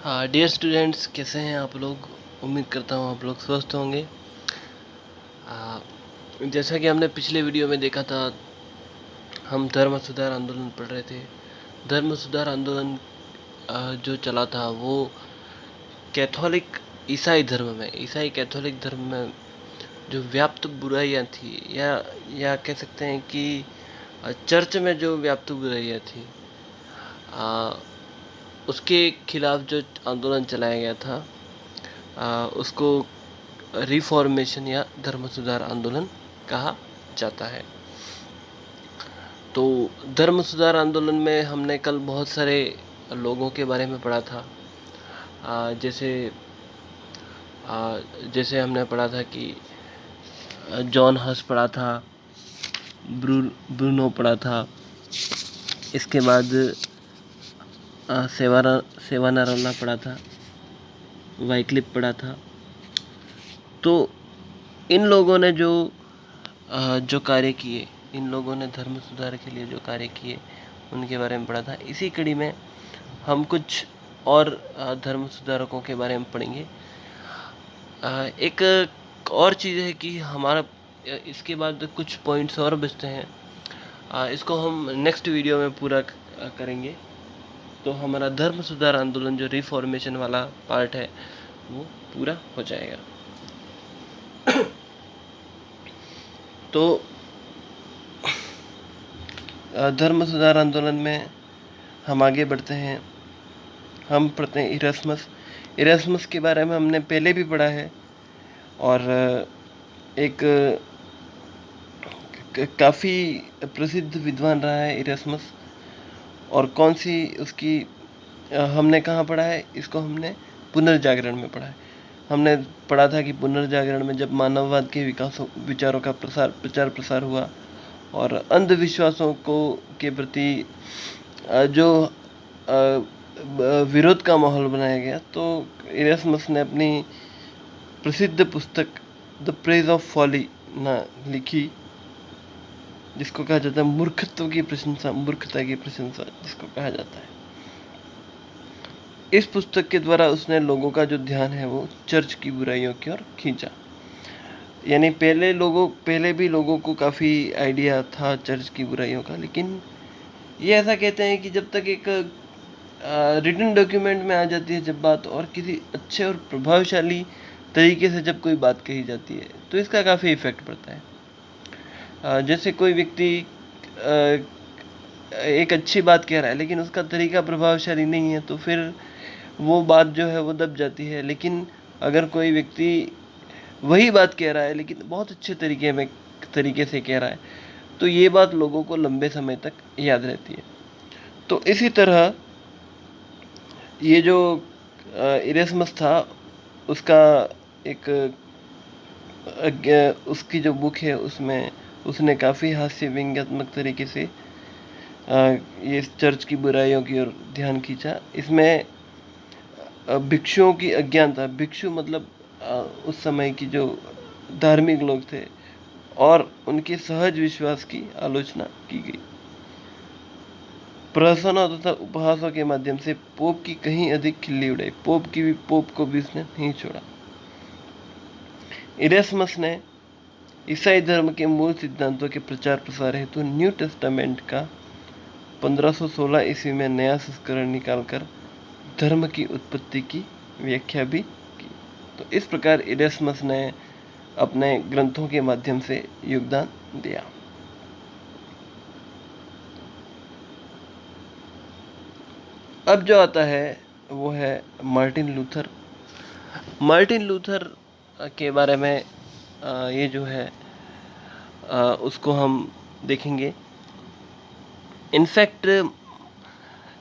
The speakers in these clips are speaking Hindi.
हाँ डियर स्टूडेंट्स, कैसे हैं आप लोग। उम्मीद करता हूँ आप लोग स्वस्थ होंगे। जैसा कि हमने पिछले वीडियो में देखा था, हम धर्म सुधार आंदोलन पढ़ रहे थे। धर्म सुधार आंदोलन जो चला था वो कैथोलिक ईसाई कैथोलिक धर्म में जो व्याप्त बुराइयां थी, या कह सकते हैं कि चर्च में जो व्याप्त बुराइयां थी, उसके खिलाफ जो आंदोलन चलाया गया था, उसको रिफॉर्मेशन या धर्म सुधार आंदोलन कहा जाता है। तो धर्म सुधार आंदोलन में हमने कल बहुत सारे लोगों के बारे में पढ़ा था। जैसे जैसे हमने पढ़ा था कि जॉन हस पढ़ा था, ब्रूनो पढ़ा था, इसके बाद सेवानारोला पढ़ा था, वाइक्लिफ पढ़ा था। तो इन लोगों ने जो कार्य किए, इन लोगों ने धर्म सुधार के लिए जो कार्य किए, उनके बारे में पढ़ा था। इसी कड़ी में हम कुछ और धर्म सुधारकों के बारे में पढ़ेंगे। एक और चीज़ है कि हमारा इसके बाद कुछ पॉइंट्स और बचते हैं, इसको हम नेक्स्ट वीडियो में पूरा करेंगे। तो हमारा धर्म सुधार आंदोलन जो रिफॉर्मेशन वाला पार्ट है वो पूरा हो जाएगा। तो धर्म सुधार आंदोलन में हम आगे बढ़ते हैं। हम पढ़ते हैं इरास्मस के बारे में हमने पहले भी पढ़ा है, और एक काफ़ी प्रसिद्ध विद्वान रहा है इरास्मस। और कौन सी उसकी हमने कहाँ पढ़ा है, इसको हमने पुनर्जागरण में पढ़ा है। हमने पढ़ा था कि पुनर्जागरण में जब मानववाद के विचारों का प्रचार प्रसार हुआ और अंधविश्वासों के प्रति जो विरोध का माहौल बनाया गया, तो इरास्मस ने अपनी प्रसिद्ध पुस्तक द प्रेज ऑफ फॉली लिखी, जिसको कहा जाता है मूर्खता की प्रशंसा जिसको कहा जाता है। इस पुस्तक के द्वारा उसने लोगों का जो ध्यान है वो चर्च की बुराइयों की ओर खींचा। यानी पहले भी लोगों को काफ़ी आइडिया था चर्च की बुराइयों का, लेकिन ये ऐसा कहते हैं कि जब तक एक रिटन डॉक्यूमेंट में आ जाती है जब बात, और किसी अच्छे और प्रभावशाली तरीके से जब कोई बात कही जाती है, तो इसका काफ़ी इफेक्ट पड़ता है। जैसे कोई व्यक्ति एक अच्छी बात कह रहा है लेकिन उसका तरीका प्रभावशाली नहीं है, तो फिर वो बात जो है वो दब जाती है। लेकिन अगर कोई व्यक्ति वही बात कह रहा है लेकिन बहुत अच्छे तरीके से कह रहा है, तो ये बात लोगों को लंबे समय तक याद रहती है। तो इसी तरह ये जो इरेस्मस था, उसका एक उसकी जो बुक है उसमें उसने काफ़ी हास्य व्यंग्यात्मक तरीके से ये चर्च की बुराइयों की ओर ध्यान खींचा। इसमें भिक्षुओं की अज्ञानता, भिक्षु मतलब उस समय की जो धार्मिक लोग थे, और उनके सहज विश्वास की आलोचना की गई। प्रहसनों तथा उपहासों के माध्यम से पोप की कहीं अधिक खिल्ली उड़ाई। पोप को भी उसने नहीं छोड़ा। इरेस्मस ने ईसाई धर्म के मूल सिद्धांतों के प्रचार प्रसार हेतु न्यू टेस्टामेंट का 1516 ईस्वी में नया संस्करण निकालकर धर्म की उत्पत्ति की व्याख्या भी की। तो इस प्रकार इरेस्मस ने अपने ग्रंथों के माध्यम से योगदान दिया। अब जो आता है वो है मार्टिन लूथर के बारे में ये जो है उसको हम देखेंगे। इनफैक्ट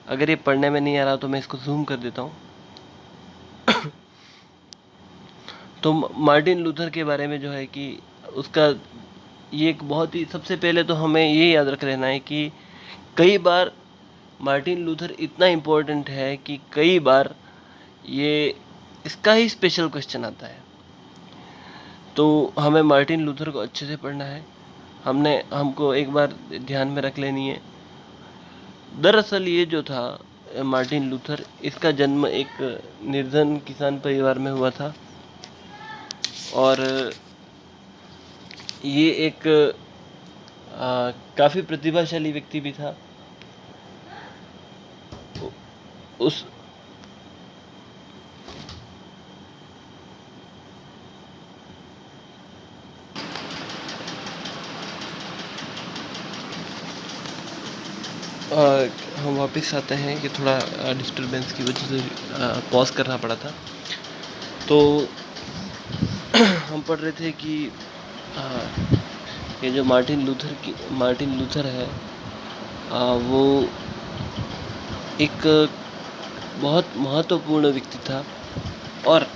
अगर ये पढ़ने में नहीं आ रहा तो मैं इसको जूम कर देता हूँ। तो मार्टिन लूथर के बारे में जो है कि उसका ये एक बहुत ही, सबसे पहले तो हमें ये याद रख लेना है कि कई बार मार्टिन लूथर इतना इम्पोर्टेंट है कि कई बार ये इसका ही स्पेशल क्वेश्चन आता है। तो हमें मार्टिन लूथर को अच्छे से पढ़ना है। हमको एक बार ध्यान में रख लेनी है। दरअसल ये जो था, मार्टिन लूथर, इसका जन्म एक निर्धन किसान परिवार में हुआ था और ये एक काफ़ी प्रतिभाशाली व्यक्ति भी था। उस हम वापस आते हैं कि थोड़ा डिस्टरबेंस की वजह से पॉज करना पड़ा था। तो हम पढ़ रहे थे कि ये जो मार्टिन लूथर है, वो एक बहुत महत्वपूर्ण व्यक्ति था और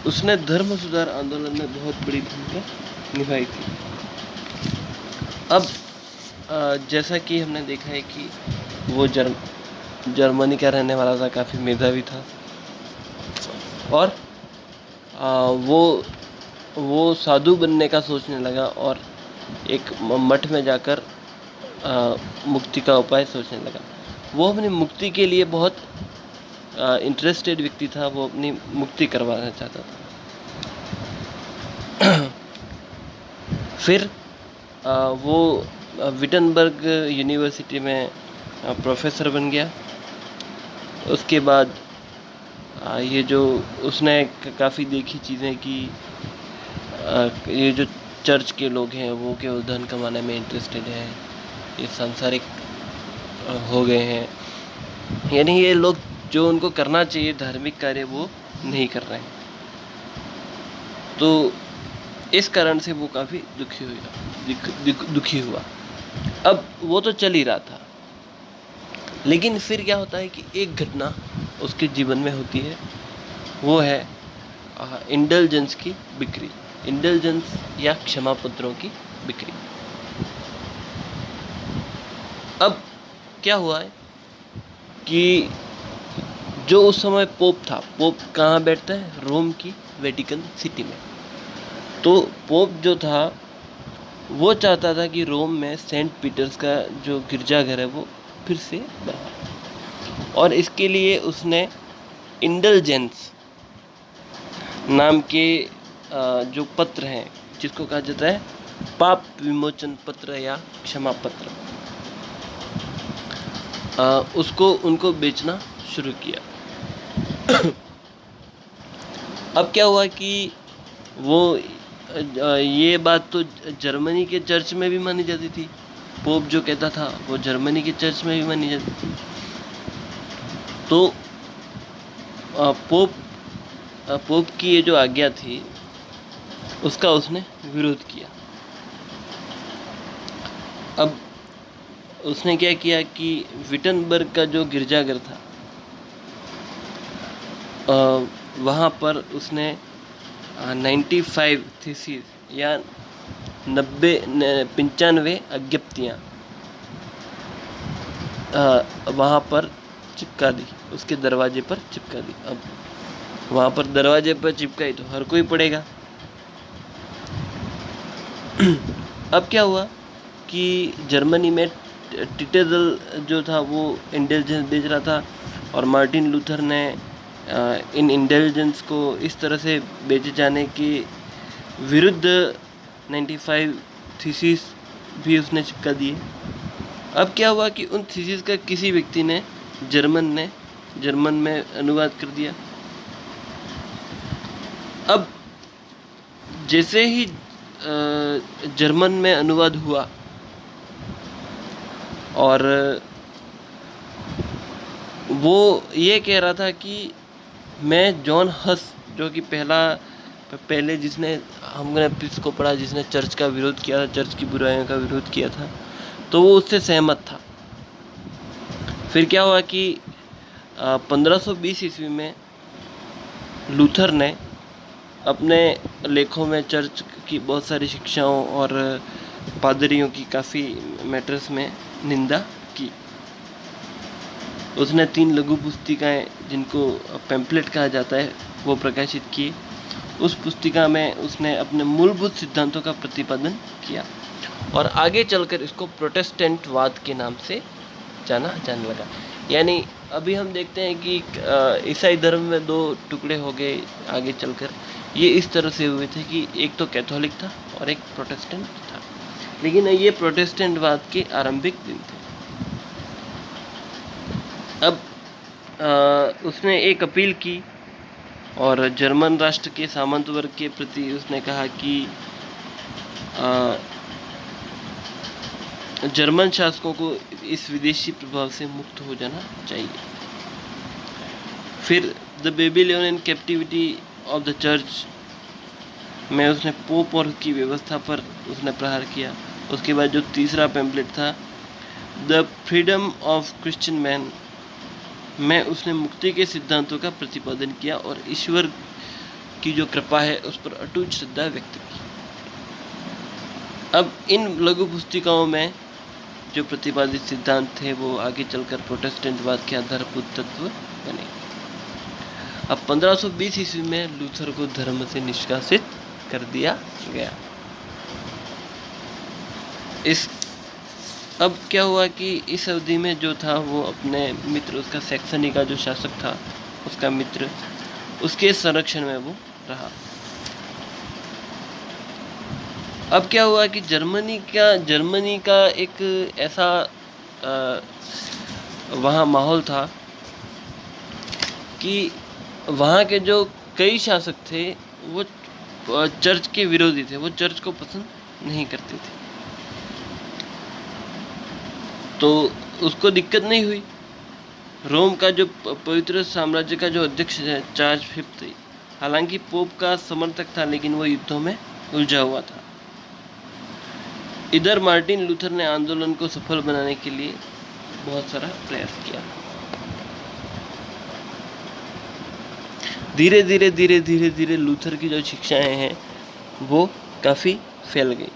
उसने धर्म सुधार आंदोलन में बहुत बड़ी भूमिका निभाई थी। अब जैसा कि हमने देखा है कि वो जर्मनी का रहने वाला था, काफ़ी मेधावी था और वो साधु बनने का सोचने लगा और एक मठ में जाकर मुक्ति का उपाय सोचने लगा। वो अपनी मुक्ति के लिए बहुत इंटरेस्टेड व्यक्ति था, वो अपनी मुक्ति करवाना चाहता था। फिर वो विटनबर्ग यूनिवर्सिटी में प्रोफेसर बन गया। उसके बाद ये जो उसने काफ़ी देखी चीज़ें कि ये जो चर्च के लोग हैं वो केवल धन कमाने में इंटरेस्टेड हैं, ये सांसारिक हो गए हैं, यानी ये लोग जो उनको करना चाहिए धार्मिक कार्य वो नहीं कर रहे हैं। तो इस कारण से वो काफ़ी दुखी हुआ। अब वो तो चल ही रहा था, लेकिन फिर क्या होता है कि एक घटना उसके जीवन में होती है, वो है इंडल्जेंस की बिक्री, इंडल्जेंस या क्षमा पत्रों की बिक्री। अब क्या हुआ है कि जो उस समय पोप था, पोप कहाँ बैठता है? रोम की वेटिकन सिटी में। तो पोप जो था वो चाहता था कि रोम में सेंट पीटर्स का जो गिरजाघर है वो फिर से बने, और इसके लिए उसने इंडल्जेंस नाम के जो पत्र हैं, जिसको कहा जाता है पाप विमोचन पत्र या क्षमा पत्र, उसको उनको बेचना शुरू किया। अब क्या हुआ कि वो ये बात तो जर्मनी के चर्च में भी मानी जाती थी, पोप जो कहता था वो जर्मनी के चर्च में भी मानी जाती थी। तो पोप की ये जो आज्ञा थी उसका उसने विरोध किया। अब उसने क्या किया कि विटनबर्ग का जो गिरजाघर था वहाँ पर उसने 95 थीसिस या 95 अज्ञप्तियाँ वहाँ पर चिपका दी, उसके दरवाजे पर चिपका दी। अब वहाँ पर दरवाजे पर चिपकाई तो हर कोई पढ़ेगा। अब क्या हुआ कि जर्मनी में टिटेजल जो था वो इंटेलिजेंस बेच रहा था, और मार्टिन लूथर ने इन इंटेलिजेंस को इस तरह से बेचे जाने के विरुद्ध 95 थीसिस भी उसने चिपका दिए। अब क्या हुआ कि उन थीसिस का किसी व्यक्ति ने जर्मन में अनुवाद कर दिया। अब जैसे ही जर्मन में अनुवाद हुआ और वो ये कह रहा था कि मैं जॉन हस, जो कि पहले जिसने हमने पिस को पढ़ा, जिसने चर्च का विरोध किया था, चर्च की बुराइयों का विरोध किया था, तो वो उससे सहमत था। फिर क्या हुआ कि 1520 ईस्वी में लूथर ने अपने लेखों में चर्च की बहुत सारी शिक्षाओं और पादरियों की काफ़ी मैटर्स में निंदा की। उसने 3 लघु पुस्तिकाएँ, जिनको पैम्पलेट कहा जाता है, वो प्रकाशित किए। उस पुस्तिका में उसने अपने मूलभूत सिद्धांतों का प्रतिपादन किया और आगे चलकर इसको प्रोटेस्टेंटवाद के नाम से जाने लगा। यानी अभी हम देखते हैं कि ईसाई धर्म में 2 टुकड़े हो गए आगे चलकर। ये इस तरह से हुए थे कि एक तो कैथोलिक था और एक प्रोटेस्टेंट था, लेकिन ये प्रोटेस्टेंटवाद के आरंभिक दिन थे। अब उसने एक अपील की और जर्मन राष्ट्र के सामंत वर्ग के प्रति उसने कहा कि जर्मन शासकों को इस विदेशी प्रभाव से मुक्त हो जाना चाहिए। फिर the Babylonian captivity of the church में उसने पोप और उसकी व्यवस्था पर उसने प्रहार किया। उसके बाद जो तीसरा पैम्पलेट था the freedom of Christian man में उसने मुक्ति के सिद्धांतों का प्रतिपादन किया और ईश्वर की जो कृपा है उस पर अटूट श्रद्धा व्यक्त की। अब इन लघु पुस्तिकाओं में जो प्रतिपादित सिद्धांत थे वो आगे चलकर प्रोटेस्टेंटवाद के आधारभूत तत्व बने। अब 1520 ईस्वी में लूथर को धर्म से निष्कासित कर दिया गया। अब क्या हुआ कि इस अवधि में जो था वो अपने मित्र, उसका सैक्सनी का जो शासक था, उसका मित्र, उसके संरक्षण में वो रहा। अब क्या हुआ कि जर्मनी का एक ऐसा वहाँ माहौल था कि वहाँ के जो कई शासक थे वो चर्च के विरोधी थे, वो चर्च को पसंद नहीं करते थे। तो उसको दिक्कत नहीं हुई। रोम का जो पवित्र साम्राज्य का जो अध्यक्ष है चार्ल्स फिफ्थ, हालांकि पोप का समर्थक था लेकिन वो युद्धों में उलझा हुआ था। इधर मार्टिन लूथर ने आंदोलन को सफल बनाने के लिए बहुत सारा प्रयास किया। धीरे धीरे लूथर की जो शिक्षाएं हैं वो काफ़ी फैल गई।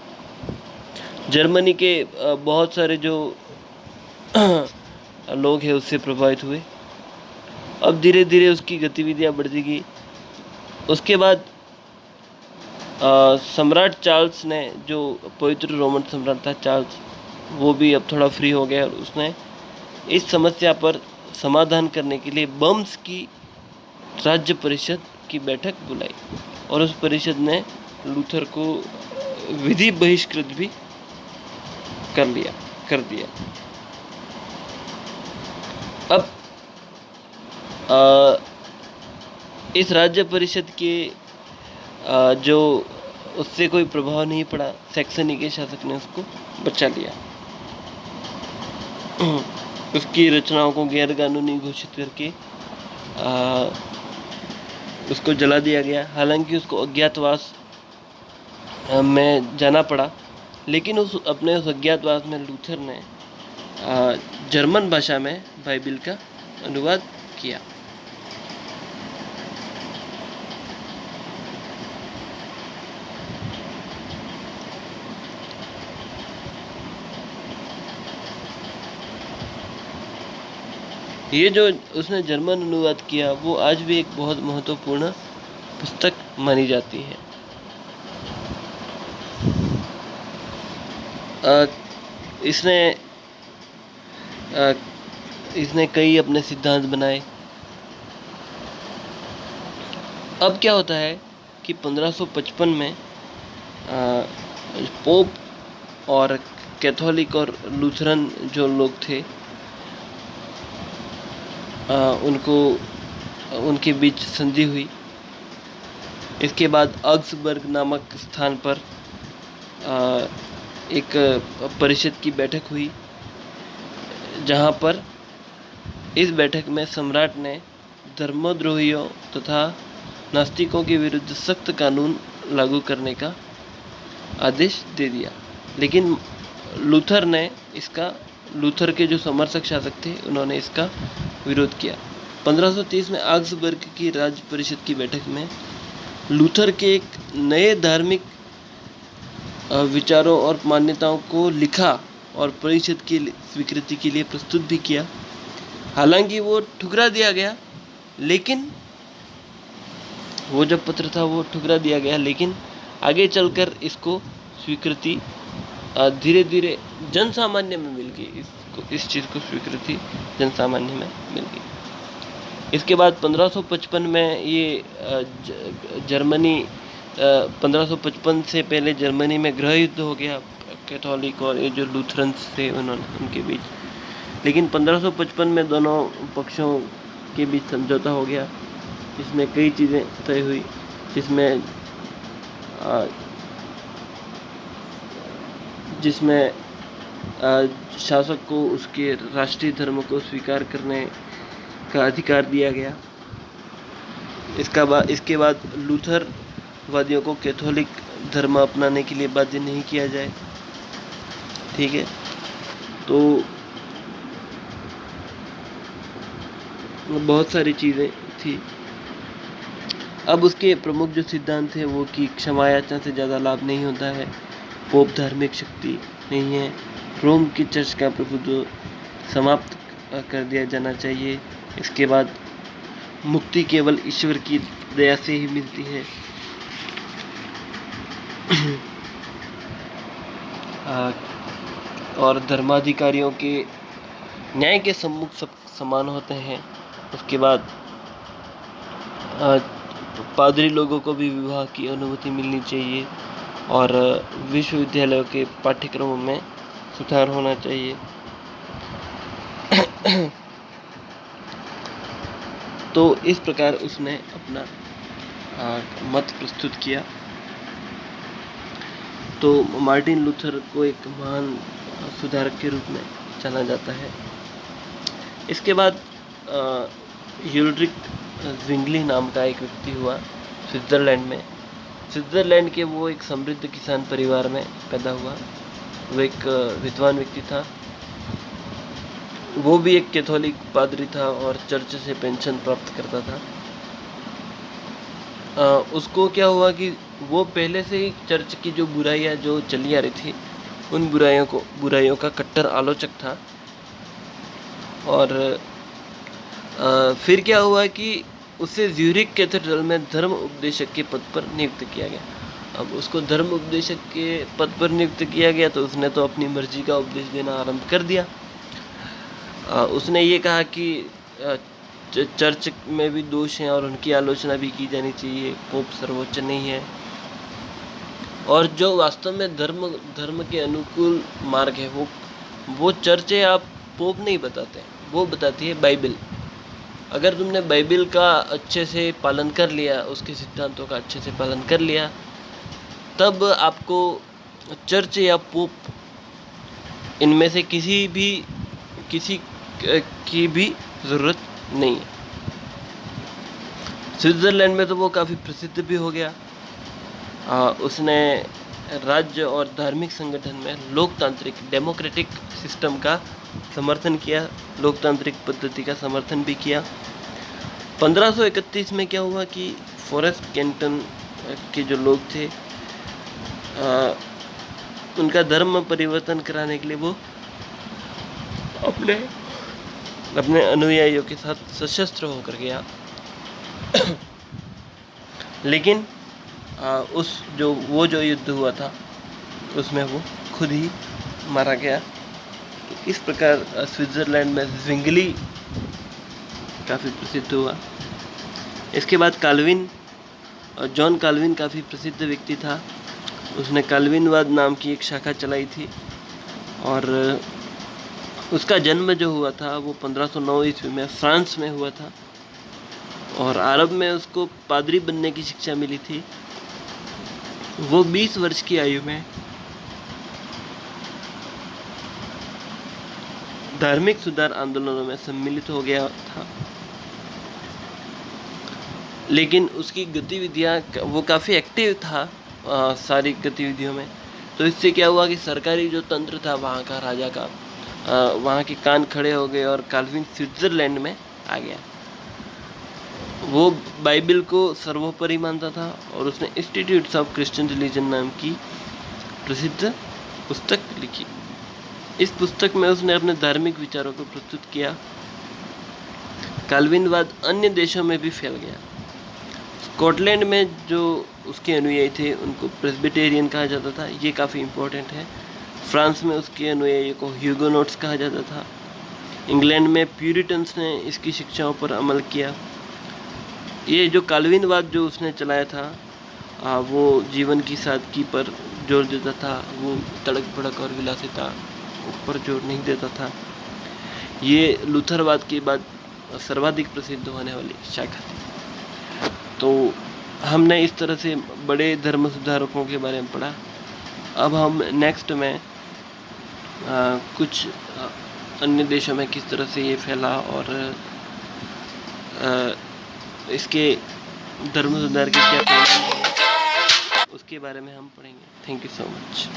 जर्मनी के बहुत सारे जो लोग हैं उससे प्रभावित हुए। अब धीरे धीरे उसकी गतिविधियां बढ़ती गई। उसके बाद सम्राट चार्ल्स ने, जो पवित्र रोमन सम्राट था चार्ल्स, वो भी अब थोड़ा फ्री हो गया और उसने इस समस्या पर समाधान करने के लिए बम्स की राज्य परिषद की बैठक बुलाई और उस परिषद ने लूथर को विधि बहिष्कृत भी कर दिया। अब इस राज्य परिषद के जो उससे कोई प्रभाव नहीं पड़ा, सैक्सनी के शासक ने उसको बचा लिया। उसकी रचनाओं को गैर कानूनी घोषित करके उसको जला दिया गया। हालांकि उसको अज्ञातवास में जाना पड़ा, लेकिन उस अज्ञातवास में लूथर ने जर्मन भाषा में बाइबिल का अनुवाद किया। ये जो उसने जर्मन अनुवाद किया वो आज भी एक बहुत महत्वपूर्ण पुस्तक मानी जाती है। इसने कई अपने सिद्धांत बनाए। अब क्या होता है कि 1555 में पोप और कैथोलिक और लूथरन जो लोग थे उनके बीच संधि हुई। इसके बाद ऑग्सबर्ग नामक स्थान पर एक परिषद की बैठक हुई, जहां पर इस बैठक में सम्राट ने धर्मद्रोहियों तथा नास्तिकों के विरुद्ध सख्त कानून लागू करने का आदेश दे दिया। लेकिन लूथर के जो समर्थक शासक थे उन्होंने इसका विरोध किया। 1530 में ऑग्सबर्ग की राज्य परिषद की बैठक में लूथर के एक नए धार्मिक विचारों और मान्यताओं को लिखा और परिषद की स्वीकृति के लिए प्रस्तुत भी किया। हालांकि वो ठुकरा दिया गया, लेकिन वो जो पत्र था वो ठुकरा दिया गया, लेकिन आगे चलकर इसको स्वीकृति धीरे धीरे जन सामान्य में मिल गई। इस चीज़ को स्वीकृति जनसामान्य में मिल गई। इसके बाद 1555 में ये जर्मनी 1555 से पहले जर्मनी में गृह युद्ध हो गया कैथोलिक और ये जो लूथरन्स थे उनके बीच। लेकिन 1555 में दोनों पक्षों के बीच समझौता हो गया, जिसमें कई चीज़ें तय हुई, जिसमें शासक को उसके राष्ट्रीय धर्म को स्वीकार करने का अधिकार दिया गया। इसके बाद लूथरवादियों को कैथोलिक धर्म अपनाने के लिए बाध्य नहीं किया जाए। ठीक है, तो बहुत सारी चीज़ें थी। अब उसके प्रमुख जो सिद्धांत है वो कि क्षमा याचना से ज़्यादा लाभ नहीं होता है, पोप धार्मिक शक्ति नहीं है, रोम की चर्च का प्रभुत्व समाप्त कर दिया जाना चाहिए। इसके बाद मुक्ति केवल ईश्वर की दया से ही मिलती है। और धर्माधिकारियों के न्याय के सम्मुख सब समान होते हैं। उसके बाद पादरी लोगों को भी विवाह की अनुमति मिलनी चाहिए और विश्वविद्यालयों के पाठ्यक्रमों में सुधार होना चाहिए। तो इस प्रकार उसने अपना मत प्रस्तुत किया। तो मार्टिन लूथर को एक महान सुधारक के रूप में जाना जाता है। इसके बाद यूल्ड्रिक ज़्विंगली नाम का एक व्यक्ति हुआ स्विट्ज़रलैंड में। स्विट्ज़रलैंड के वो एक समृद्ध किसान परिवार में पैदा हुआ। वो एक विद्वान व्यक्ति था। वो भी एक कैथोलिक पादरी था और चर्च से पेंशन प्राप्त करता था। उसको क्या हुआ कि वो पहले से ही चर्च की जो बुराइयां जो चली आ रही थी उन बुराइयों का कट्टर आलोचक था। और फिर क्या हुआ कि उसे ज्यूरिख कैथेड्रल में धर्म उपदेशक के पद पर नियुक्त किया गया। अब उसको धर्म उपदेशक के पद पर नियुक्त किया गया तो उसने तो अपनी मर्जी का उपदेश देना आरंभ कर दिया। उसने ये कहा कि चर्च में भी दोष हैं और उनकी आलोचना भी की जानी चाहिए, पोप सर्वोच्च नहीं है। और जो वास्तव में धर्म के अनुकूल मार्ग है वो चर्च है, आप पोप नहीं बताते, वो बताती है बाइबल। अगर तुमने बाइबल का अच्छे से पालन कर लिया, उसके सिद्धांतों का अच्छे से पालन कर लिया, तब आपको चर्च या पोप इनमें से किसी की भी ज़रूरत नहीं है। स्विट्ज़रलैंड में तो वो काफ़ी प्रसिद्ध भी हो गया। उसने राज्य और धार्मिक संगठन में लोकतांत्रिक डेमोक्रेटिक सिस्टम का समर्थन किया, लोकतांत्रिक पद्धति का समर्थन भी किया। 1531 में क्या हुआ कि फॉरेस्ट कैंटन के जो लोग थे उनका धर्म परिवर्तन कराने के लिए वो अपने अनुयायियों के साथ सशस्त्र होकर गया। लेकिन वो जो युद्ध हुआ था उसमें वो खुद ही मारा गया। तो इस प्रकार स्विट्ज़रलैंड में ज़्विंगली काफ़ी प्रसिद्ध हुआ। इसके बाद काल्विन, जॉन काल्विन काफ़ी प्रसिद्ध व्यक्ति था। उसने काल्विनवाद नाम की एक शाखा चलाई थी और उसका जन्म जो हुआ था वो 1509 ईस्वी में फ्रांस में हुआ था और अरब में उसको पादरी बनने की शिक्षा मिली थी। वो 20 वर्ष की आयु में धार्मिक सुधार आंदोलनों में सम्मिलित हो गया था। लेकिन उसकी गतिविधियाँ वो काफ़ी एक्टिव था सारी गतिविधियों में। तो इससे क्या हुआ कि सरकारी जो तंत्र था वहाँ का, राजा का, वहाँ के कान खड़े हो गए और काल्विन स्विट्ज़रलैंड में आ गया। वो बाइबल को सर्वोपरि मानता था और उसने इंस्टीट्यूट्स ऑफ क्रिश्चियन रिलीजन नाम की प्रसिद्ध पुस्तक लिखी। इस पुस्तक में उसने अपने धार्मिक विचारों को प्रस्तुत किया। काल्विनवाद अन्य देशों में भी फैल गया। स्कॉटलैंड में जो उसके अनुयायी थे उनको प्रेस्बिटेरियन कहा जाता था। ये काफ़ी इम्पोर्टेंट है। फ्रांस में उसके अनुयायियों को ह्यूगोनोट्स कहा जाता था। इंग्लैंड में प्यूरिटन्स ने इसकी शिक्षाओं पर अमल किया। ये जो काल्विनवाद जो उसने चलाया था, वो जीवन की सादगी पर जोर देता था, वो तड़क भड़क और विलासिता पर जोर नहीं देता था। ये लूथरवाद के बाद सर्वाधिक प्रसिद्ध होने वाली शाखा थी। तो हमने इस तरह से बड़े धर्म सुधारकों के बारे में पढ़ा। अब हम नेक्स्ट में कुछ अन्य देशों में किस तरह से ये फैला और इसके धर्म सुधार के क्या परिणाम हैं, उसके बारे में हम पढ़ेंगे। Thank you so much.